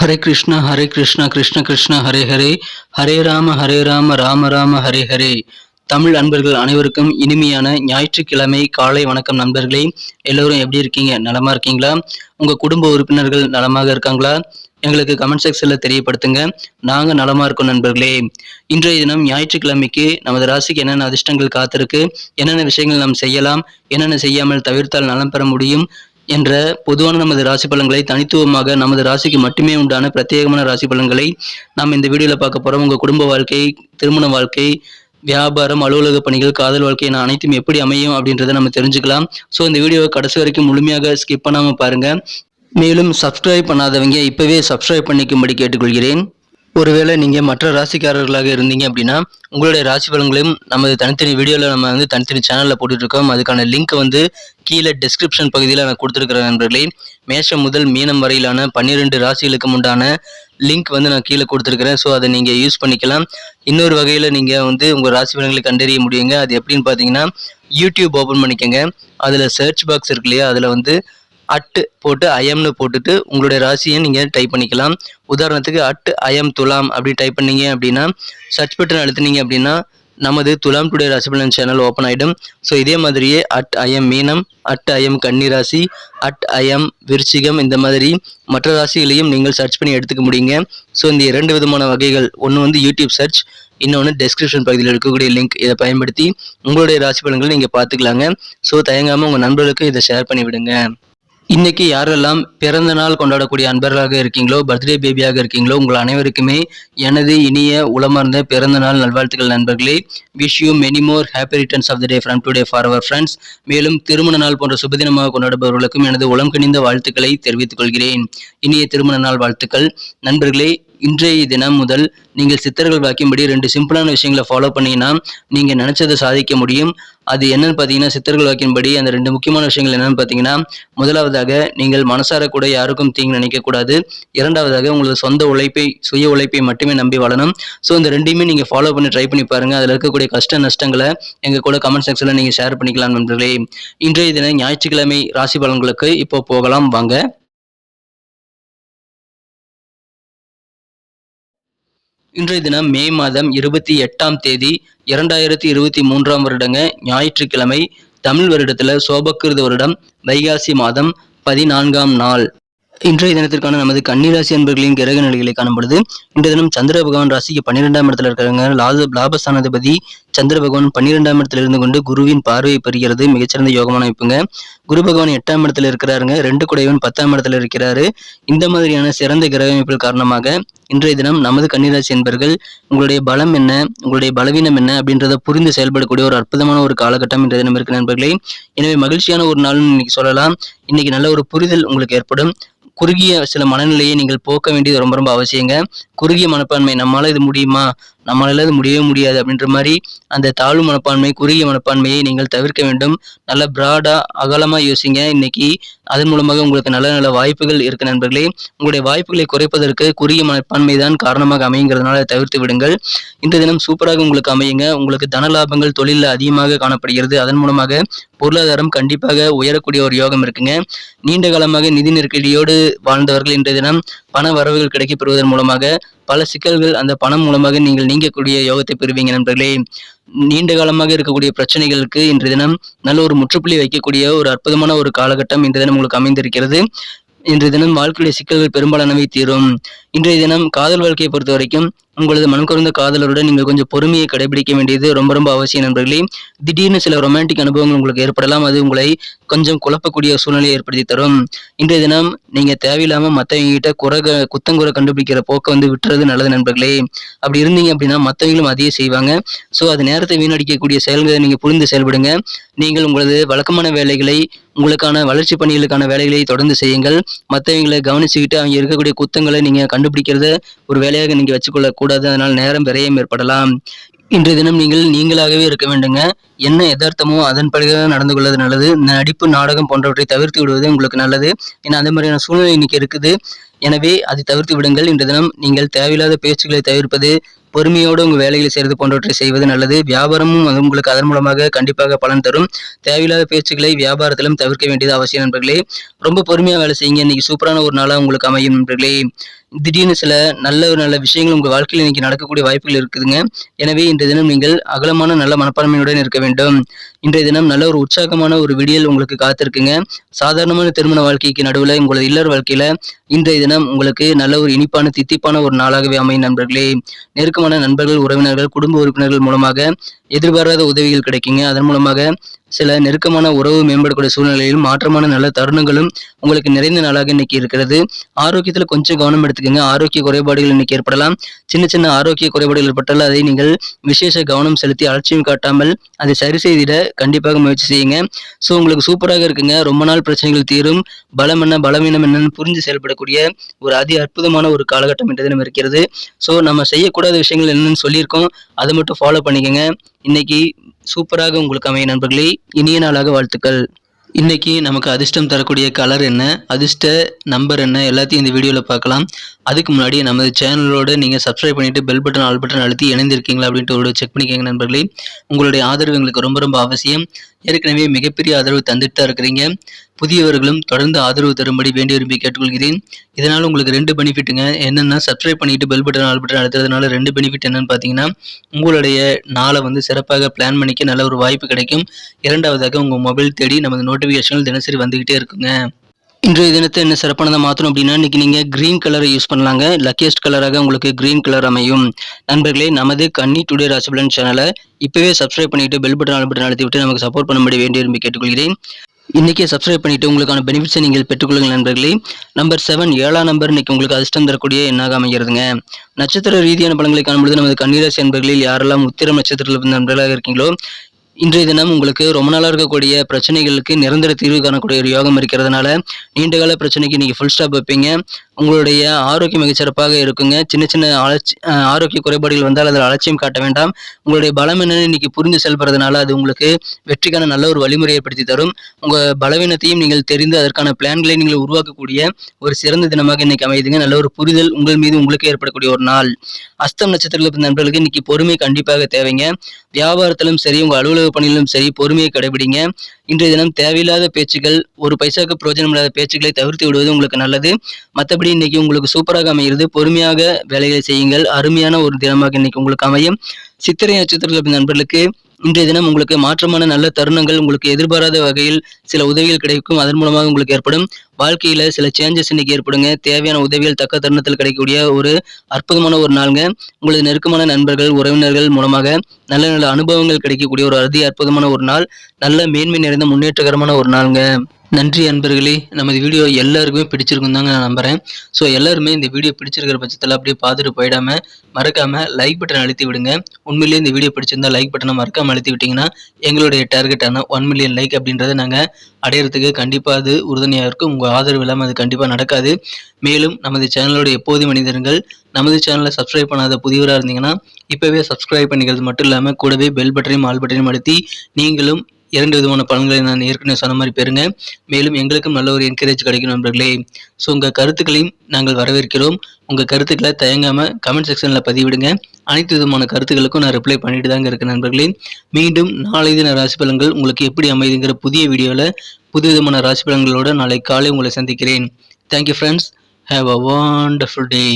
ஹரே கிருஷ்ணா கிருஷ்ண கிருஷ்ண ஹரே ஹரே, ஹரே ராம ராம ராம ஹரே ஹரே. தமிழ் அன்பர்கள் அனைவருக்கும் இனிமையான ஞாயிற்றுக்கிழமை காலை வணக்கம் நண்பர்களே. எல்லோரும் எப்படி இருக்கீங்க? நலமா இருக்கீங்களா? உங்க குடும்ப உறுப்பினர்கள் நலமாக இருக்காங்களா? எங்களுக்கு கமெண்ட் செக்ஷன்ல தெரியப்படுத்துங்க. நாங்க நலமா இருக்கோம் நண்பர்களே. இன்றைய தினம் ஞாயிற்றுக்கிழமைக்கு நமது ராசிக்கு என்னென்ன அதிர்ஷ்டங்கள் காத்திருக்கு, என்னென்ன விஷயங்கள் நாம் செய்யலாம், என்னென்ன செய்யாமல் தவிர்த்தால் நலம் பெற முடியும் என்ற பொதுவான நமது ராசி பலன்களை தனித்துவமாக நமது ராசிக்கு மட்டுமே உண்டான பிரத்யேகமான ராசி பலன்களை நாம் இந்த வீடியோல பார்க்க போறோம். உங்க குடும்ப வாழ்க்கை, திருமண வாழ்க்கை, வியாபாரம், அலுவலக பணிகள், காதல் வாழ்க்கை என அனைத்தும் எப்படி அமையும் அப்படின்றத நம்ம தெரிஞ்சுக்கலாம். ஸோ இந்த வீடியோவை கடைசி வரைக்கும் முழுமையாக ஸ்கிப் பண்ணாம பாருங்க. மேலும் சப்ஸ்கிரைப் பண்ணாதவங்க இப்பவே சப்ஸ்கிரைப் பண்ணிக்கும்படி கேட்டுக்கொள்கிறேன். ஒருவேளை நீங்க மற்ற ராசிக்காரர்களாக இருந்தீங்க அப்படின்னா உங்களுடைய ராசி பலன்களையும் நமது தனித்தனி வீடியோவில் நம்ம தனித்தனி சேனலில் போட்டுட்ருக்கோம். அதுக்கான லிங்க் கீழே டிஸ்கிரிப்ஷன் பகுதியில் நான் கொடுத்துருக்கிறேன் நண்பர்களே. மேஷம் முதல் மீனம் வரையிலான 12 ராசிகளுக்கு உண்டான லிங்க் நான் கீழே கொடுத்துருக்கிறேன். ஸோ அதை நீங்கள் யூஸ் பண்ணிக்கலாம். இன்னொரு வகையில் நீங்கள் உங்கள் ராசி பலன்களை கண்டறிய முடியுங்க. அது எப்படின்னு பார்த்தீங்கன்னா, யூடியூப் ஓப்பன் பண்ணிக்கோங்க. அதில் சர்ச் பாக்ஸ் இருக்கு இல்லையா, அதில் அட்டு போட்டு ஐஎம்னு போட்டுட்டு உங்களுடைய ராசியை நீங்கள் டைப் பண்ணிக்கலாம். உதாரணத்துக்கு ஐஎம் துலாம் அப்படி டைப் பண்ணீங்க அப்படின்னா, சர்ச் பட்டன் அழுத்தினீங்க அப்படின்னா நமது துலாம் டுடே ராசி பலன் சேனல் ஓப்பன் ஆகிடும். ஸோ இதே மாதிரியே ஐஎம் மீனம், ஐஎம் கன்னி ராசி, ஐஎம் விருச்சிகம், இந்த மாதிரி மற்ற ராசிகளையும் நீங்கள் சர்ச் பண்ணி எடுத்துக்க முடியுங்க. ஸோ இந்த 2 விதமான வகைகள், ஒன்று யூடியூப் சர்ச், இன்னொன்று டெஸ்கிரிப்ஷன் பகுதியில் இருக்கக்கூடிய லிங்க். இதை பயன்படுத்தி உங்களுடைய ராசி பலன்களை நீங்கள் பார்த்துக்கலாங்க. ஸோ தயங்காமல் உங்கள் நண்பர்களுக்கு இதை ஷேர் பண்ணி விடுங்க. இன்னைக்கு யாரெல்லாம் பிறந்த நாள் கொண்டாடக்கூடிய அன்பர்களாக இருக்கீங்களோ, பர்த்டே பேபியாக இருக்கீங்களோ, உங்கள் அனைவருக்குமே எனது இனிய உளமார்ந்த பிறந்த நாள் நல்வாழ்த்துக்கள் நண்பர்களே. Wish you many more happy returns of the day from today for our friends. மேலும் திருமண நாள் போன்ற சுபதினமாக கொண்டாடுபவர்களுக்கும் எனது உளம் கனிந்த வாழ்த்துக்களை தெரிவித்துக் கொள்கிறேன். இனிய திருமண நாள் வாழ்த்துக்கள் நண்பர்களே. இன்றைய தினம் முதல் நீங்கள் சித்தர்கள் வாக்கியம்படி 2 சிம்பிளான விஷயங்களை ஃபாலோ பண்ணீங்கன்னா நீங்கள் நினைச்சதை சாதிக்க முடியும். அது என்னன்னு பார்த்தீங்கன்னா, சித்தர்கள் வாக்கியம்படி அந்த 2 முக்கியமான விஷயங்கள் என்னன்னு பார்த்தீங்கன்னா, முதலாவதாக நீங்கள் மனசார கூட யாருக்கும் தீங்கு நினைக்கக்கூடாது. இரண்டாவதாக உங்களது சொந்த உழைப்பை, சுய உழைப்பை மட்டுமே நம்பி வாழணும். ஸோ இந்த 2யுமே நீங்கள் ஃபாலோ பண்ணி ட்ரை பண்ணி பாருங்க. அதில் இருக்கக்கூடிய கஷ்ட நஷ்டங்களை எங்கள் கூட கமெண்ட் செக்ஷனில் நீங்கள் ஷேர் பண்ணிக்கலாம் நண்பர்களே. இன்றைய தினம் ஞாயிற்றுக்கிழமை ராசி பலன்களுக்கு இப்போ போகலாம் வாங்க. இன்றைய தினம் மே மாதம் 28ஆம் தேதி 2023ஆம் வருடங்க, ஞாயிற்றுக்கிழமை. தமிழ் வருடத்துல சோபக்கிருத வருடம் வைகாசி மாதம் 14ஆம் நாள். இன்றைய தினத்திற்கான நமது கன்னிராசி அன்பர்களின் கிரக நிலைகளை காணப்படுது. இன்றைய தினம் சந்திர பகவான் ராசிக்கு 12ஆம் இடத்துல இருக்கிறாங்க. லாபஸ்தானாதிபதி சந்திர பகவான் 12ஆம் இடத்துல இருந்து கொண்டு குருவின் பார்வையை பெறுகிறது. மிகச்சிறந்த யோகமான அமைப்புங்க. குரு பகவான் 8ஆம் இடத்துல இருக்கிறாருங்க. 2 குடையவன் 10ஆம் இடத்துல இருக்கிறாரு. இந்த மாதிரியான சிறந்த கிரக அமைப்புகள் காரணமாக இன்றைய தினம் நமது கன்னிராசி என்பர்கள் உங்களுடைய பலம் என்ன, உங்களுடைய பலவீனம் என்ன அப்படின்றத புரிந்து செயல்படக்கூடிய ஒரு அற்புதமான ஒரு காலகட்டம் இன்றைய தினம் இருக்கு நண்பர்களே. எனவே மகிழ்ச்சியான ஒரு நாள்னு இன்னைக்கு சொல்லலாம். இன்னைக்கு நல்ல ஒரு புரிதல் உங்களுக்கு ஏற்படும். குறுகிய சில மனநிலையை நீங்கள் போக்க வேண்டியது ரொம்ப ரொம்ப அவசியங்க. குறுகிய மனப்பான்மை, நம்மளால இது முடியுமா, நம்மளால இது முடியவே முடியாது அப்படின்ற மாதிரி அந்த தாழ்வு மனப்பான்மை, குறுகிய மனப்பான்மையை நீங்கள் தவிர்க்க வேண்டும். நல்ல பிராடா அகலமா யோசிங்க இன்னைக்கு. அதன் மூலமாக உங்களுக்கு நல்ல நல்ல வாய்ப்புகள் இருக்கு நண்பர்களே. உங்களுடைய வாய்ப்புகளை குறைப்பதற்கு குறுகிய மனப்பான்மை தான் காரணமாக அமைங்கிறதுனால தவிர்த்து விடுங்கள். இந்த தினம் சூப்பராக உங்களுக்கு அமையுங்க. உங்களுக்கு தன லாபங்கள் தொழிலில் அதிகமாக காணப்படுகிறது. அதன் மூலமாக பொருளாதாரம் கண்டிப்பாக உயரக்கூடிய ஒரு யோகம் இருக்குங்க. நீண்ட காலமாக நிதி நெருக்கடியோடு வாழ்ந்தவர்கள் இன்றைய தினம் பண வரவுகள் கிடைக்கப் பெறுவதன் மூலமாக பல சிக்கல்கள் அந்த பணம் மூலமாக நீங்கள் நீங்கக்கூடிய யோகத்தை பெறுவீங்க நண்பர்களே. நீண்ட காலமாக இருக்கக்கூடிய பிரச்சனைகளுக்கு இன்றைய தினம் நல்ல ஒரு முற்றுப்புள்ளி வைக்கக்கூடிய ஒரு அற்புதமான ஒரு காலகட்டம் இன்றைய தினம் உங்களுக்கு அமைந்திருக்கிறது. இன்றைய தினம் வாழ்க்கையுடைய சிக்கல்கள் பெரும்பாலானவை தீரும். இன்றைய தினம் காதல் வாழ்க்கையை பொறுத்த வரைக்கும் உங்களது மனம் குறைந்த காதலருடன் நீங்கள் கொஞ்சம் பொறுமையை கடைபிடிக்க வேண்டியது ரொம்ப ரொம்ப அவசியம் நண்பர்களே. திடீர்னு சில ரொமான்டிக் அனுபவங்கள் உங்களுக்கு ஏற்படலாம். அது உங்களை கொஞ்சம் குழப்பக்கூடிய சூழ்நிலையை ஏற்படுத்தி தரும். இன்றைய தினம் நீங்க தேவையில்லாம மற்றவங்க கிட்ட குத்தங்குறை கண்டுபிடிக்கிற போக்க விட்டுறது நல்லது நண்பர்களே. அப்படி இருந்தீங்க அப்படின்னா மற்றவங்களும் அதையே செய்வாங்க. ஸோ அது நேரத்தை வீணடிக்கக்கூடிய செயல்களை நீங்க புரிந்து செயல்படுங்க. நீங்கள் உங்களது வழக்கமான வேலைகளை, உங்களுக்கான வளர்ச்சி பணிகளுக்கான வேலைகளை தொடர்ந்து செய்யுங்கள். மற்றவங்களை கவனிச்சுக்கிட்டு அவங்க இருக்கக்கூடிய குத்தங்களை நீங்க கண்டுபிடிக்கிறத ஒரு வேலையாக நீங்க வச்சுக்கொள்ள கூடாது. அதனால் நேரம் விரயம் ஏற்படலாம். இன்றைய தினம் நீங்கள் நீங்களாகவே இருக்க வேண்டுங்க. என்ன எதார்த்தமோ அதன்படிதான் நடந்து கொள்வது நல்லது. நடிப்பு, நாடகம் போன்றவற்றை தவிர்த்து விடுவது உங்களுக்கு நல்லது. ஏன்னா அந்த மாதிரியான சூழ்நிலை இன்னைக்கு இருக்குது. எனவே அதை தவிர்த்து விடுங்கள். இன்றைய தினம் நீங்கள் தேவையில்லாத பேச்சுக்களை தவிர்ப்பது, பொறுமையோடு உங்கள் வேலைகளை செய்வது போன்றவற்றை செய்வது நல்லது. வியாபாரமும் அது உங்களுக்கு அதன் மூலமாக கண்டிப்பாக பலன் தரும். தேவையில்லாத பேச்சுக்களை வியாபாரத்திலும் தவிர்க்க வேண்டியது அவசியம் நண்பர்களே. ரொம்ப பொறுமையா வேலை செய்யுங்க. இன்னைக்கு சூப்பரான ஒரு நாளா உங்களுக்கு அமையும் நண்பர்களே. திடீர்னு சில நல்ல விஷயங்கள் உங்க வாழ்க்கையில் இன்னைக்கு நடக்கக்கூடிய வாய்ப்புகள் இருக்குதுங்க. எனவே இன்றைய தினம் நீங்கள் அகலமான நல்ல மனப்பான்மையுடன் இருக்க வேண்டும். இன்றைய தினம் நல்ல ஒரு உற்சாகமான ஒரு விடியல் உங்களுக்கு காத்திருக்குங்க. சாதாரணமான திருமண வாழ்க்கைக்கு நடுவில் உங்களது இல்லற வாழ்க்கையில இன்றைய தினம் உங்களுக்கு நல்ல ஒரு இனிப்பான தித்திப்பான ஒரு நாளாகவே அமையும் நண்பர்களே. நெருக்கமான நண்பர்கள், உறவினர்கள், குடும்ப உறுப்பினர்கள் மூலமாக எதிர்பாராத உதவிகள் கிடைக்குங்க. அதன் மூலமாக சில நெருக்கமான உறவு மேம்படக்கூடிய சூழ்நிலையிலும் மாற்றமான நல்ல தருணங்களும் உங்களுக்கு நிறைந்த நாளாக இன்னைக்கு இருக்கிறது. ஆரோக்கியத்துல கொஞ்சம் கவனம் எடுத்துக்கோங்க. ஆரோக்கிய குறைபாடுகள் இன்னைக்கு ஏற்படலாம். சின்ன ஆரோக்கிய குறைபாடுகள் ஏற்பட்டால் அதை நீங்கள் விசேஷ கவனம் செலுத்தி அலட்சியம் காட்டாமல் அதை சரி செய்திட கண்டிப்பாக முயற்சி செய்யுங்க. ஸோ உங்களுக்கு சூப்பராக இருக்குங்க. ரொம்ப நாள் பிரச்சனைகள் தீரும். பலம் என்ன பலவீனம் என்னன்னு புரிஞ்சு செயல்படக்கூடிய ஒரு அற்புதமான ஒரு காலகட்டம் இன்றைய தினம் இருக்கிறது. ஸோ நம்ம செய்யக்கூடாத விஷயங்கள் என்னன்னு சொல்லியிருக்கோம், அதை மட்டும் ஃபாலோ பண்ணிக்கோங்க. இன்னைக்கு சூப்பராக உங்களுக்கு அமைய நண்பர்களே. இனிய நாளாக வாழ்த்துக்கள். இன்னைக்கு நமக்கு அதிர்ஷ்டம் தரக்கூடிய கலர் என்ன, அதிர்ஷ்ட நம்பர் என்ன, எல்லாத்தையும் இந்த வீடியோவில் பார்க்கலாம். அதுக்கு முன்னாடி நமது சேனலோடு நீங்கள் சப்ஸ்கிரைப் பண்ணிவிட்டு பெல் பட்டன் ஆல் பட்டன் அழுத்தி இணைந்திருக்கீங்களா அப்படின்ட்டு ஒரு செக் பண்ணிக்கோங்க நண்பர்களே. உங்களுடைய ஆதரவு எங்களுக்கு ரொம்ப அவசியம். ஏற்கனவே மிகப்பெரிய ஆதரவு தந்துட்டு தான் இருக்கிறீங்க. புதியவர்களும் தொடர்ந்து ஆதரவு தரும்படி வேண்டி விரும்பி கேட்டுக்கொள்கிறேன். இதனால் உங்களுக்கு 2 பெனிஃபிட்டுங்க. என்னென்னா, சப்ஸ்கிரைப் பண்ணிட்டு பெல் பட்டன் ஆல் பட்டன் அழுத்துறதுனால 2 பெனிஃபிட் என்னன்னு பார்த்தீங்கன்னா, உங்களுடைய நாளை சிறப்பாக பிளான் பண்ணிக்க நல்ல ஒரு வாய்ப்பு கிடைக்கும். இரண்டாவதாக உங்கள் மொபைல் தேடி நமது நோட்டிஃபிகேஷன்கள் தினசரி வந்துகிட்டே இருக்குங்க. இன்றைய தினத்தை என்ன சிறப்பானதாக மாற்றணும் அப்படின்னா, இன்னைக்கு நீங்கள் க்ரீன் கலரை யூஸ் பண்ணலாங்க. லக்கியஸ்ட் கலராக உங்களுக்கு க்ரீன் கலர் அமையும். நண்பர்களே, நமது கன்னி டுடே ராசிபலன் சேனலை இப்போவே சப்ஸ்கிரைப் பண்ணிட்டு பெல் பட்டன் ஆல் பட்டன் அழுத்தி விட்டு நமக்கு சப்போர்ட் பண்ணும்படி வேண்டி விரும்பி கேட்டுக்கொள்கிறேன். இன்னைக்கே சப்ஸ்கிரைப் பண்ணிட்டு உங்களுக்கான பெனிஃபிட்ஸை நீங்கள் பெற்றுக்கொள்ளுங்கள் நண்பர்களே. நம்பர் 7 7ஆம் நம்பர் இன்னைக்கு உங்களுக்கு அதிர்ஷ்டம் தரக்கூடிய எண்ணாக அமைகிறதுங்க. நட்சத்திர ரீதியான பலன்களை காணும்பொழுது நமது கன்னிராசி நண்பர்களில் யாரெல்லாம் உத்திரம் நட்சத்திரத்தில் நண்பர்களாக இருக்கீங்களோ, இன்றைய தினம் உங்களுக்கு ரொம்ப நாளாக இருக்கக்கூடிய பிரச்சனைகளுக்கு நிரந்தர தீர்வு காணக்கூடிய ஒரு யோகம் இருக்கிறதுனால நீண்டகால பிரச்சனைக்கு நீங்கள் ஃபுல் ஸ்டாப் வைப்பீங்க. உங்களுடைய ஆரோக்கியம் மிகச்சிறப்பாக இருக்குங்க. சின்ன ஆரோக்கிய குறைபாடுகள் வந்தால் அதில் அலட்சியம் காட்ட வேண்டாம். உங்களுடைய பலம் என்னன்னு இன்னைக்கு புரிந்து செயல்படுறதுனால அது உங்களுக்கு வெற்றிக்கான நல்ல ஒரு வழிமுறை ஏற்படுத்தி தரும். உங்கள் பலவீனத்தையும் நீங்கள் தெரிந்து அதற்கான பிளான்களை நீங்கள் உருவாக்கக்கூடிய ஒரு சிறந்த தினமாக இன்னைக்கு அமையுதுங்க. நல்ல ஒரு புரிதல் உங்கள் மீது உங்களுக்கு ஏற்படக்கூடிய ஒரு நாள். அஸ்தம் நட்சத்திரத்தில் நண்பர்களுக்கு இன்னைக்கு பொறுமை கண்டிப்பாக தேவைங்க. வியாபாரத்திலும் சரி, உங்கள் அலுவலக பணியிலும் சரி, பொறுமையை கடைபிடிங்க. இன்றைய தினம் தேவையில்லாத பேச்சுகள், ஒரு பைசாவுக்கு பிரயோஜனம் இல்லாத பேச்சுக்களை தவிர்த்து விடுவது உங்களுக்கு நல்லது. மற்றபடி இன்னைக்கு உங்களுக்கு சூப்பராக அமைகிறது. பொறுமையாக வேலைகளை செய்யுங்கள். அருமையான ஒரு தினமாக இன்னைக்கு உங்களுக்கு அமையும். சித்திரை நட்சத்திரத்தில் நண்பர்களுக்கு இன்றைய தினம் உங்களுக்கு மாற்றமான நல்ல தருணங்கள், உங்களுக்கு எதிர்பாராத வகையில் சில உதவிகள் கிடைக்கும். அதன் மூலமாக உங்களுக்கு ஏற்படும் வாழ்க்கையில சில சேஞ்சஸ் இன்னைக்கு ஏற்படுங்க. தேவையான உதவிகள் தக்க தருணத்தில் கிடைக்கக்கூடிய ஒரு அற்புதமான ஒரு நாளுங்க. உங்களது நெருக்கமான நண்பர்கள், உறவினர்கள் மூலமாக நல்ல அனுபவங்கள் கிடைக்கக்கூடிய ஒரு அற்புதமான ஒரு நாள். நல்ல மேன்மை நிறைந்த முன்னேற்றகரமான ஒரு நாளுங்க. நன்றி அன்பர்களே. நமது வீடியோ எல்லாருக்குமே பிடிச்சிருக்கும் தாங்க நான் நம்புறேன். ஸோ எல்லாருமே இந்த வீடியோ பிடிச்சிருக்கிற பட்சத்தில் அப்படியே பார்த்துட்டு போயிடாம மறக்காம லைக் பட்டன் அழுத்தி விடுங்க. உண்மையிலேயே இந்த வீடியோ பிடிச்சிருந்தா லைக் பட்டனை மறக்காம அழுத்தி விட்டீங்கன்னா எங்களுடைய டார்கெட்டான 1 மில்லியன் லைக் அப்படின்றத நாங்கள் அடையிறதுக்கு கண்டிப்பாக அது உறுதுணையாக இருக்கும். உங்கள் ஆதரவு இல்லாமல் அது கண்டிப்பாக நடக்காது. மேலும் நமது சேனலோட எப்போதும் மனிதர்கள் நமது சேனலை சப்ஸ்கிரைப் பண்ணாத புதியவராக இருந்தீங்கன்னா இப்போவே சப்ஸ்கிரைப் பண்ணிக்கிறது மட்டும் இல்லாமல் கூடவே பெல் பட்டனையும் ஆல் பட்டனையும் அழுத்தி நீங்களும் 2 விதமான பலன்களை நான் ஏற்கனவே சொன்ன மாதிரி பெறுங்க. மேலும் எங்களுக்கும் நல்ல ஒரு என்கரேஜ் கிடைக்கும் நண்பர்களே. ஸோ உங்கள் கருத்துக்களையும் நாங்கள் வரவேற்கிறோம். உங்கள் கருத்துக்களை தயங்காமல் கமெண்ட் செக்ஷனில் பதிவிடுங்க. அனைத்து விதமான கருத்துக்களுக்கும் நான் ரிப்ளை பண்ணிட்டு தாங்க இருக்கேன் நண்பர்களே. மீண்டும் நாளை தின ராசி பலன்கள் உங்களுக்கு எப்படி அமைதுங்கிற புதிய வீடியோவில் புது விதமான ராசி பலன்களோடு நாளை காலை உங்களை சந்திக்கிறேன். Thank you friends. Have a wonderful day.